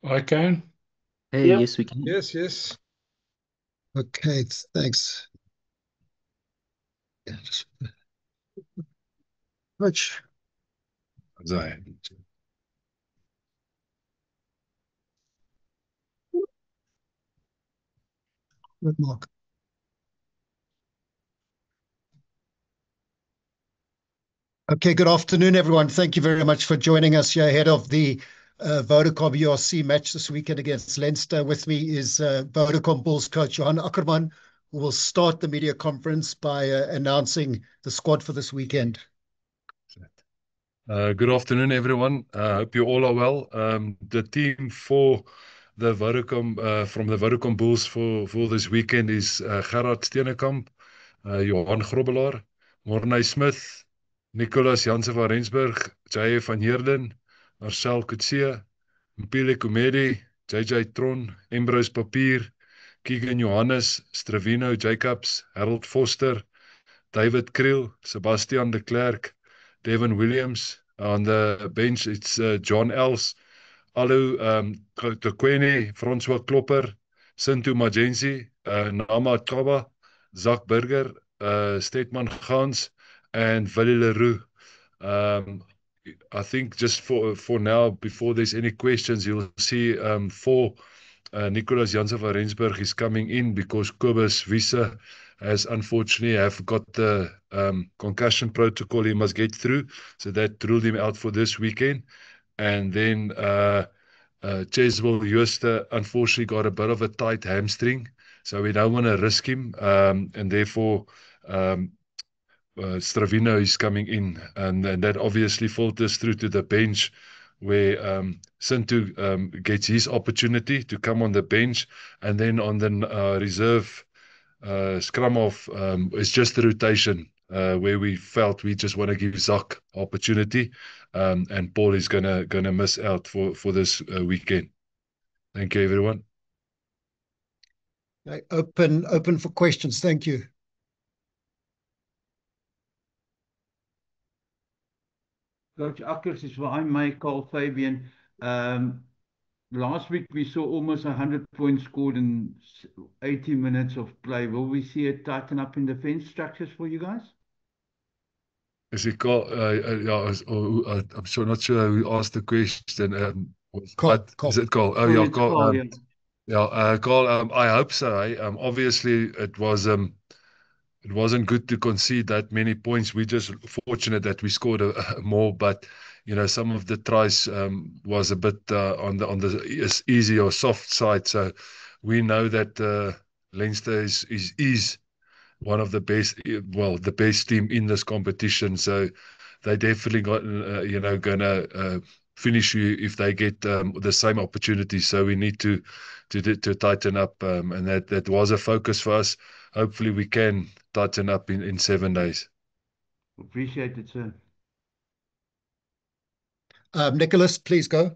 I can. Hey, Yep. yes, we can. Yes, yes. Okay, thanks. Yeah, just much. So, Good, Mark. Okay, good afternoon, everyone. Thank you very much for joining us here ahead of the Vodacom URC match this weekend against Leinster. With me is Vodacom Bulls coach Johan Ackerman, who will start the media conference by announcing the squad for this weekend. good afternoon, everyone. Hope you all are well. The team for the Vodacom from the Vodacom Bulls for this weekend is Gerard Steenekamp, Johan Grobbelaar, Mornay Smith, Nicholas Janse van Rensburg, J.F. van Heerden, Marcel Coetzee, Mpile Kumedi, J.J. Tron, Ambrose Papier, Keegan Johannes, Stravino Jacobs, Harold Foster, David Kriel, Sebastian de Klerk, Devin Williams. On the bench, it's John Els, Alu Tokwene, Francois Klopper, Sintu Majensi, Nama Kaba, Zach Burger, Stetman Gans, and Willie Leroux. Um, I think just for now, before there's any questions, you'll see for Nicholas Jansen van Rensburg is coming in because Kobus Wiese has unfortunately have got the concussion protocol he must get through. So that ruled him out for this weekend. And then Cheswell Jooste unfortunately got a bit of a tight hamstring. So we don't want to risk him. And therefore, um, Stravino is coming in, and that obviously filters through to the bench where Sintu gets his opportunity to come on the bench, and then on the reserve scrum off is just the rotation where we felt we just want to give Zach opportunity, and Paul is gonna miss out for this weekend. Thank you, everyone. Okay, open for questions. Thank you. Coach Akkers is behind my call, Fabian. Um, Last week we saw almost 100 points scored in 80 minutes of play. Will we see a tighten up in defense structures for you guys? Is it called? Yeah, I'm sure not sure who asked the question. Call, But is call. it called? Oh, Sorry, yeah, it's call. call, yeah. Yeah, Carl, I hope so. Obviously, it wasn't good to concede that many points. We just fortunate that we scored more, but some of the tries was a bit on the easy or soft side. So we know that Leinster is one of the best, well, the best team in this competition. So they definitely got, gonna finish you if they get the same opportunity. So we need to tighten up, and that was a focus for us. Hopefully, we can tighten up in 7 days. Appreciate it, sir. Nicholas, please go.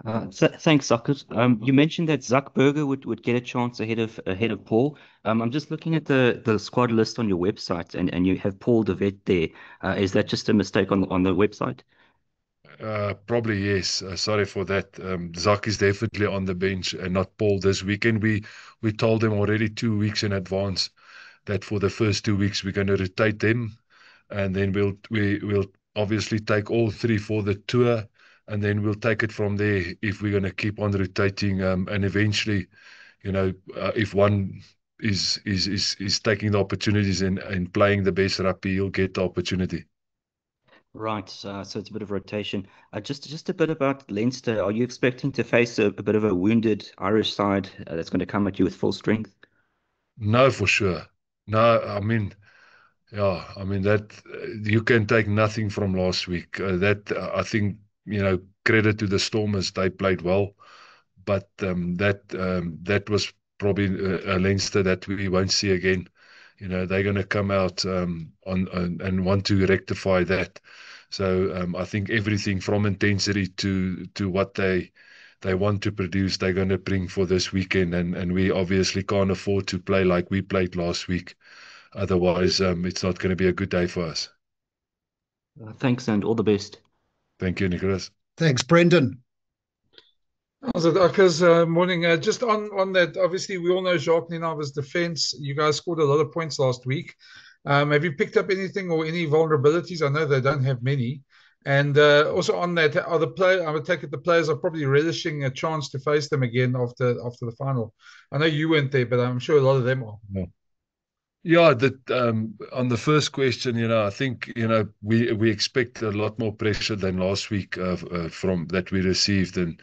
Thanks, Sockers. You mentioned that Zuckerberger would get a chance ahead of Paul. I'm just looking at the squad list on your website, and you have Paul de Vet there. Is that just a mistake on the website? Probably yes. Sorry for that. Zach is definitely on the bench and not Paul this weekend. We told them already 2 weeks in advance that for the first 2 weeks we're going to rotate them, and then we'll obviously take all three for the tour, and then we'll take it from there if we're going to keep on rotating, and eventually, if one is taking the opportunities and playing the best rugby, he'll get the opportunity. Right. So it's a bit of rotation. Just a bit about Leinster. Are you expecting to face a bit of a wounded Irish side that's going to come at you with full strength? No, for sure. No, I mean, yeah, I mean that you can take nothing from last week. That I think credit to the Stormers, they played well, but that was probably a Leinster that we won't see again. They're going to come out on and want to rectify that. So I think everything from intensity to what they want to produce, they're going to bring for this weekend, and we obviously can't afford to play like we played last week. Otherwise, it's not going to be a good day for us. Thanks and all the best. Thank you, Nicholas. Thanks, Brendan. How's it, Uckers? Morning. Just on that, obviously, we all know Jacques Nienaber's defense. You guys scored a lot of points last week. Have you picked up anything or any vulnerabilities? I know they don't have many. And also on that, I would take it the players are probably relishing a chance to face them again after the final. I know you weren't there, but I'm sure a lot of them are. Yeah. Yeah, that on the first question, I think we expect a lot more pressure than last week from that we received, and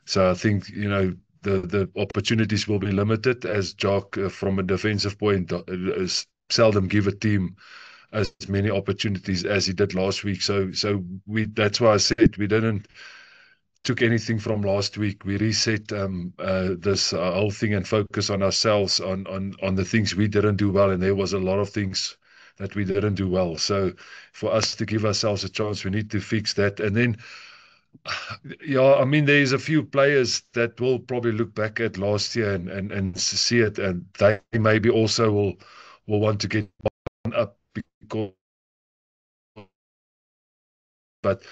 so I think the opportunities will be limited as Jock from a defensive point seldom give a team as many opportunities as he did last week. So that's why I said we didn't took anything from last week. We reset this whole thing and focus on ourselves, on the things we didn't do well, and there was a lot of things that we didn't do well. So for us to give ourselves a chance, we need to fix that. And then, yeah, I mean, there's a few players that will probably look back at last year and see it, and they maybe also will want to get up because. But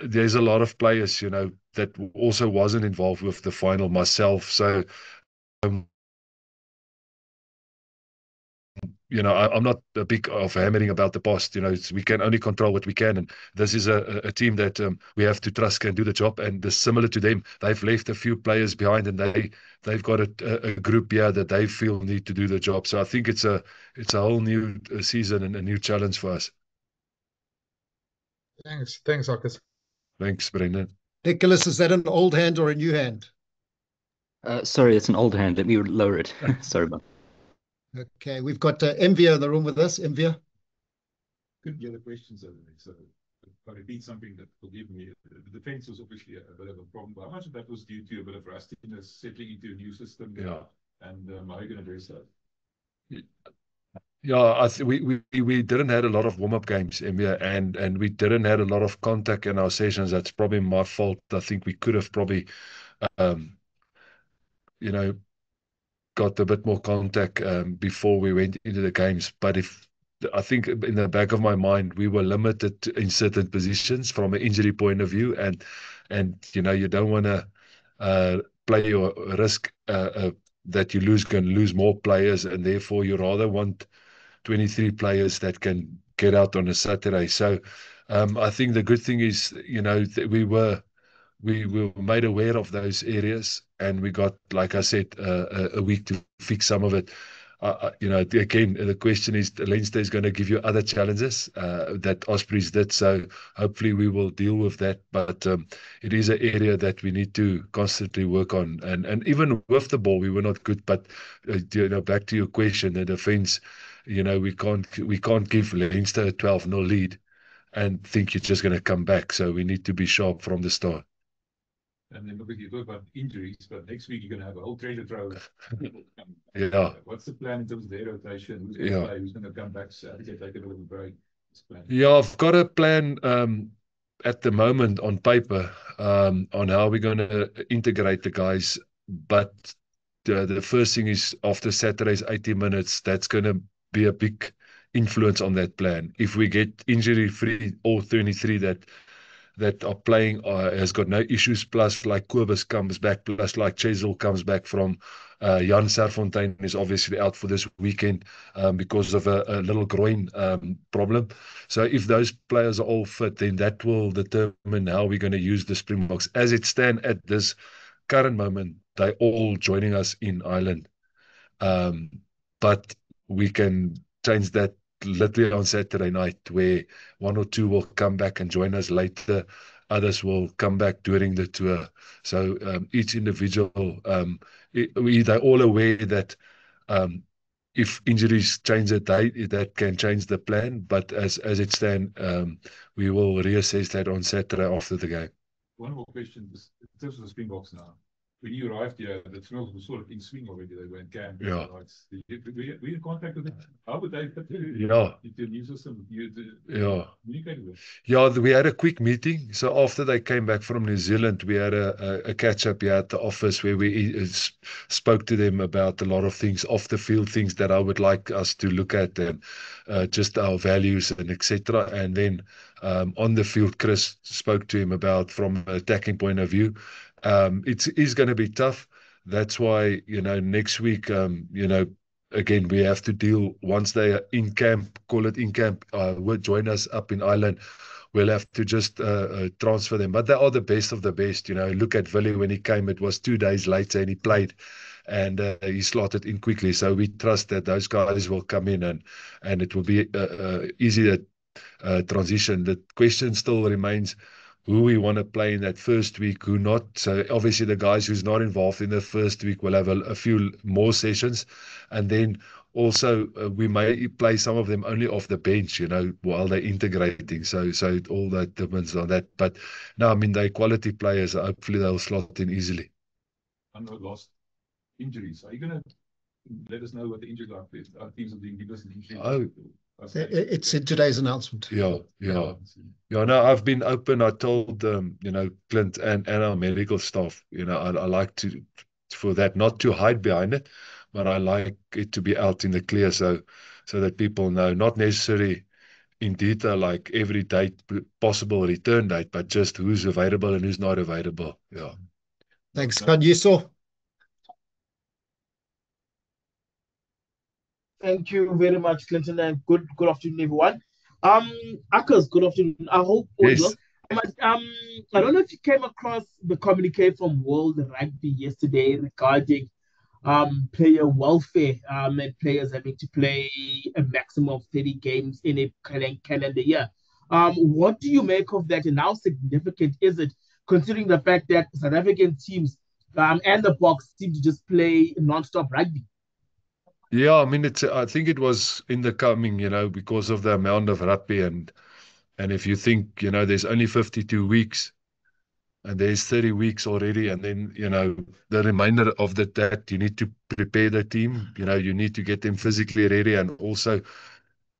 there's a lot of players, that also wasn't involved with the final myself. So, um, I'm not a big of hammering about the past. We can only control what we can, and this is a team that we have to trust can do the job. And similar to them, they've left a few players behind, and they've got a group here that they feel need to do the job. So I think it's a whole new season and a new challenge for us. Thanks, Uckers. Thanks, Brendan. Nicholas, is that an old hand or a new hand? Sorry, it's an old hand. Let me lower it. Sorry about. Okay, we've got Envia in the room with us. Envia. Couldn't get the questions over there, so I repeat something that forgive me. The defense was obviously a bit of a problem, but how much of that was due to a bit of rustiness, settling into a new system? Yeah. And how are you going to address that? Yeah, we didn't had a lot of warm-up games, Emia, and we didn't had a lot of contact in our sessions. That's probably my fault. I think we could have probably, you know, got a bit more contact before we went into the games. But I think in the back of my mind, we were limited in certain positions from an injury point of view, and you don't want to play your risk that you can lose more players, and therefore you rather want 23 players that can get out on a Saturday. So I think the good thing is, that we were made aware of those areas, and we got, like I said, a week to fix some of it. Again, the question is, Leinster is going to give you other challenges that Ospreys did. So hopefully we will deal with that. But it is an area that we need to constantly work on. And even with the ball, we were not good. But back to your question, the defense, we can't give Leinster a 12-0 lead and think you're just going to come back. So we need to be sharp from the start. And then obviously you talk about injuries, but next week you're going to have a whole treasure trove. Yeah. What's the plan in terms of their rotation? Who's going to play? Who's going to come back Saturday, take a little break? Yeah, I've got a plan at the moment on paper on how we're going to integrate the guys. But the first thing is, after Saturday's 80 minutes, that's going to be a big influence on that plan. If we get injury-free, all 23 that are playing has got no issues, plus like Kobus comes back, plus like Chesel comes back from Jan Serfontein is obviously out for this weekend because of a little groin problem. So if those players are all fit, then that will determine how we're going to use the Springboks. As it stands at this current moment, they're all joining us in Ireland. But we can change that literally on Saturday night, where one or two will come back and join us later. Others will come back during the tour. So each individual, they're all aware that if injuries change it, that can change the plan. But as it stands, we will reassess that on Saturday after the game. One more question. In terms of the Springboks now, when you arrived here, the Springboks were sort of in swing already. They were in camp. Yeah. Were you in contact with them? How would they fit Yeah. into the new system? Yeah. Communicate with them? Yeah, we had a quick meeting. So after they came back from New Zealand, we had a catch-up here at the office where we spoke to them about a lot of things, off the field things that I would like us to look at, and just our values and etc. And then on the field, Chris spoke to him about, from an attacking point of view, It is going to be tough. That's why, next week, again, we have to deal once they are in camp, call it in camp, will join us up in Ireland. We'll have to just transfer them. But they are the best of the best. Look at Willie when he came, it was 2 days later and he played and he slotted in quickly. So we trust that those guys will come in and it will be easier transition. The question still remains who we want to play in that first week, who not. So obviously the guys who's not involved in the first week will have a few more sessions. And then also we may play some of them only off the bench, while they're integrating. So it all that depends on that. But no, I mean, they're quality players. Hopefully they'll slot in easily. I know lost injuries. Are you going to let us know what the injuries are? Our teams are doing give us an injury. Oh, it's in today's announcement. Yeah. No, I've been open. I told Clint and our medical staff, I like for that not to hide behind it, but I like it to be out in the clear so that people know, not necessarily in detail like every date, possible return date, but just who's available and who's not available. Yeah. Thanks, Kanyiso. Thank you very much, Clinton, and good afternoon, everyone. Akers, good afternoon. I hope all Yes. well. I don't know if you came across the communique from World Rugby yesterday regarding player welfare and players having to play a maximum of 30 games in a calendar year. What do you make of that, and how significant is it, considering the fact that South African teams and the Boks seem to just play non-stop rugby? Yeah, I mean, I think it was in the coming, because of the amount of rugby and if you think, there's only 52 weeks and there's 30 weeks already, and then, the remainder of that you need to prepare the team, you need to get them physically ready. And also,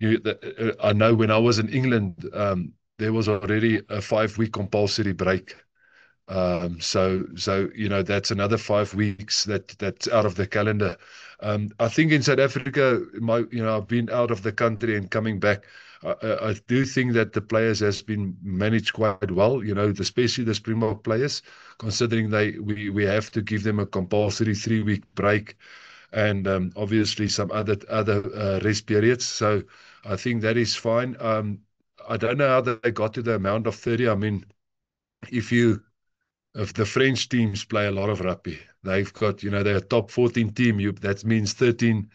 I know when I was in England, there was already a 5-week compulsory break. So that's another 5 weeks that's out of the calendar. I think in South Africa, I've been out of the country and coming back. I do think that the players has been managed quite well, especially the Springbok players, considering we have to give them a compulsory 3-week break and obviously some other rest periods. So I think that is fine. I don't know how they got to the amount of 30. I mean, if the French teams play a lot of rugby, they've got, they're a top 14 team. That means 13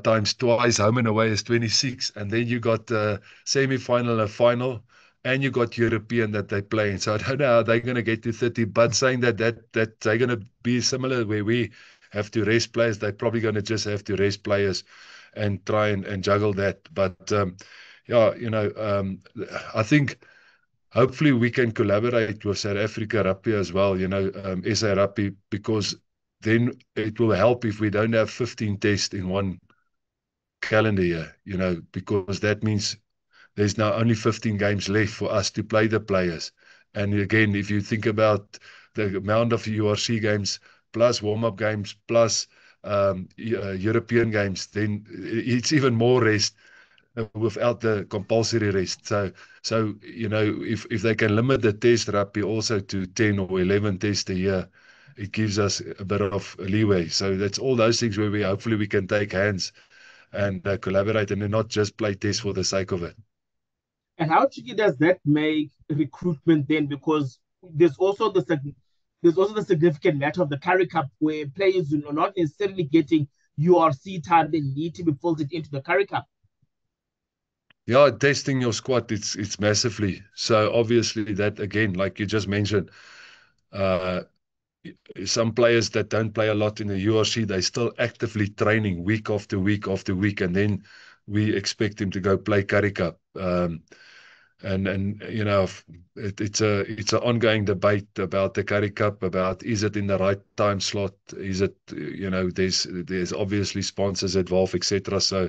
times twice home and away is 26. And then you got semi-final and final, and you got European that they play in. So I don't know how they're going to get to 30, but saying that they're going to be similar where we have to rest players, they're probably going to just have to rest players and try and juggle that. But I think hopefully we can collaborate with South Africa Rugby as well, SA Rugby, because then it will help if we don't have 15 tests in one calendar year, because that means there's now only 15 games left for us to play the players. And again, if you think about the amount of URC games plus warm-up games plus European games, then it's even more rest without the compulsory rest. So if they can limit the test rugby also to 10 or 11 tests a year, it gives us a bit of leeway. So that's all those things where hopefully we can take hands and collaborate and not just play tests for the sake of it. And how tricky does that make recruitment then? Because there's also the significant matter of the Currie Cup, where players are not necessarily getting URC time, they need to be folded into the Currie Cup. Yeah, testing your squad, it's massively. So obviously that, again, like you just mentioned, some players that don't play a lot in the URC, they're still actively training week after week after week, and then we expect them to go play Currie Cup. It's an ongoing debate about the Currie Cup, about is it in the right time slot? Is it, there's obviously sponsors involved, etc. So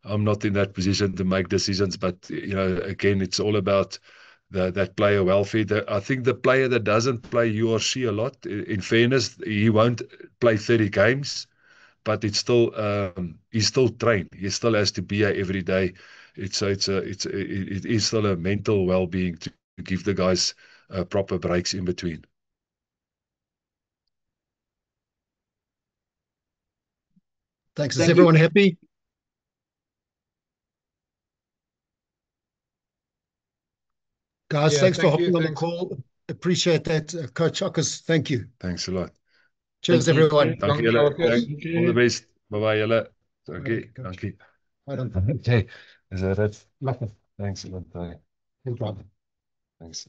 I'm not in that position to make decisions, but again, it's all about that player welfare. I think the player that doesn't play URC a lot, in fairness, he won't play 30 games, but it's still he's still trained. He still has to be here every day. It is still a mental well-being to give the guys proper breaks in between. Thanks. Is Thank you. everyone happy? Guys, Yeah, thanks for thank you, hopping on the thanks. call. Appreciate that. Coach Ockers, thank you. Thanks a lot. Cheers, Thank you. everyone. Dankie Dankie, julle. Marcus. All the best. Bye-bye julle. Dankie. Coach. Dankie. I don't Okay. Is that it? Lekker. Thanks a lot. Bye. Geen probleem. Thanks.